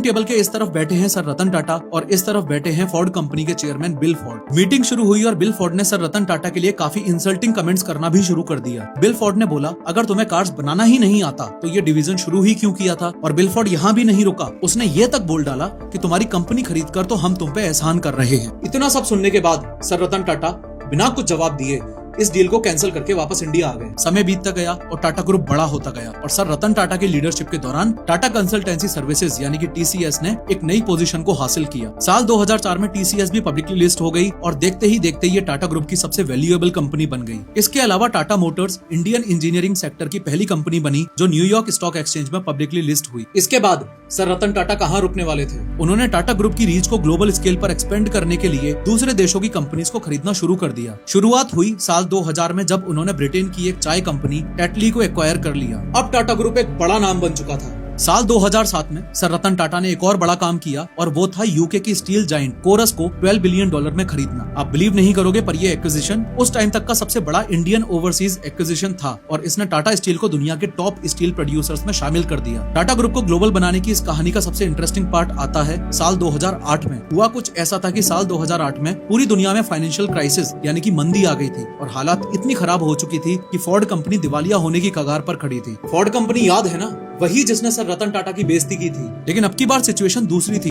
Table के इस तरफ बैठे हैं सर रतन टाटा और इस तरफ बैठे हैं फोर्ड कंपनी के चेयरमैन बिल फोर्ड। मीटिंग शुरू हुई और बिल फोर्ड ने सर रतन टाटा के लिए काफी इंसल्टिंग कमेंट्स करना भी शुरू कर दिया। बिल फोर्ड ने बोला, अगर तुम्हें कार्स बनाना ही नहीं आता तो ये डिवीजन शुरू ही क्यों किया था। और बिल फोर्ड यहाँ भी नहीं रुका, उसने ये तक बोल डाला कि तुम्हारी कंपनी खरीद कर तो हम तुम पे एहसान कर रहे हैं। इतना सब सुनने के बाद सर रतन टाटा बिना कुछ जवाब दिए इस डील को कैंसिल करके वापस इंडिया आ गए। समय बीतता गया और टाटा ग्रुप बड़ा होता गया और सर रतन टाटा की लीडरशिप के दौरान टाटा कंसल्टेंसी सर्विसेज यानी कि टीसीएस ने एक नई पोजीशन को हासिल किया। साल 2004 में टीसीएस भी पब्लिकली लिस्ट हो गई और देखते ही देखते ये टाटा ग्रुप की सबसे वैल्यूएबल कंपनी बन गई। इसके अलावा Tata Motors Indian engineering sector की पहली कंपनी बनी जो न्यूयॉर्क स्टॉक एक्सचेंज में पब्लिकली लिस्ट हुई। इसके बाद सर रतन टाटा कहाँ रुकने वाले थे। उन्होंने टाटा ग्रुप की रीच को ग्लोबल स्केल पर एक्सपेंड करने के लिए दूसरे देशों की कंपनीज को खरीदना शुरू कर दिया। शुरुआत हुई साल 2000 में जब उन्होंने ब्रिटेन की एक चाय कंपनी टेटली को एक्वायर कर लिया। अब टाटा ग्रुप एक बड़ा नाम बन चुका था। साल 2007 में सर रतन टाटा ने एक और बड़ा काम किया और वो था यूके की स्टील जाइंट कोरस को $12 बिलियन में खरीदना। आप बिलीव नहीं करोगे पर ये एक्विजिशन उस टाइम तक का सबसे बड़ा इंडियन ओवरसीज एक्विजिशन था और इसने टाटा स्टील को दुनिया के टॉप स्टील प्रोड्यूसर्स में शामिल कर दिया। टाटा ग्रुप को ग्लोबल बनाने की इस कहानी का सबसे इंटरेस्टिंग पार्ट आता है साल 2008 में। हुआ कुछ ऐसा था कि साल 2008 में पूरी दुनिया में फाइनेंशियल क्राइसिस यानी कि मंदी आ गई थी और हालात इतनी खराब हो चुकी थी कि फोर्ड कंपनी दिवालिया होने की कगार पर खड़ी थी। फोर्ड कंपनी याद है ना, वही जिसने सर रतन टाटा की बेइज्जती की थी। लेकिन अब की बार सिचुएशन दूसरी थी।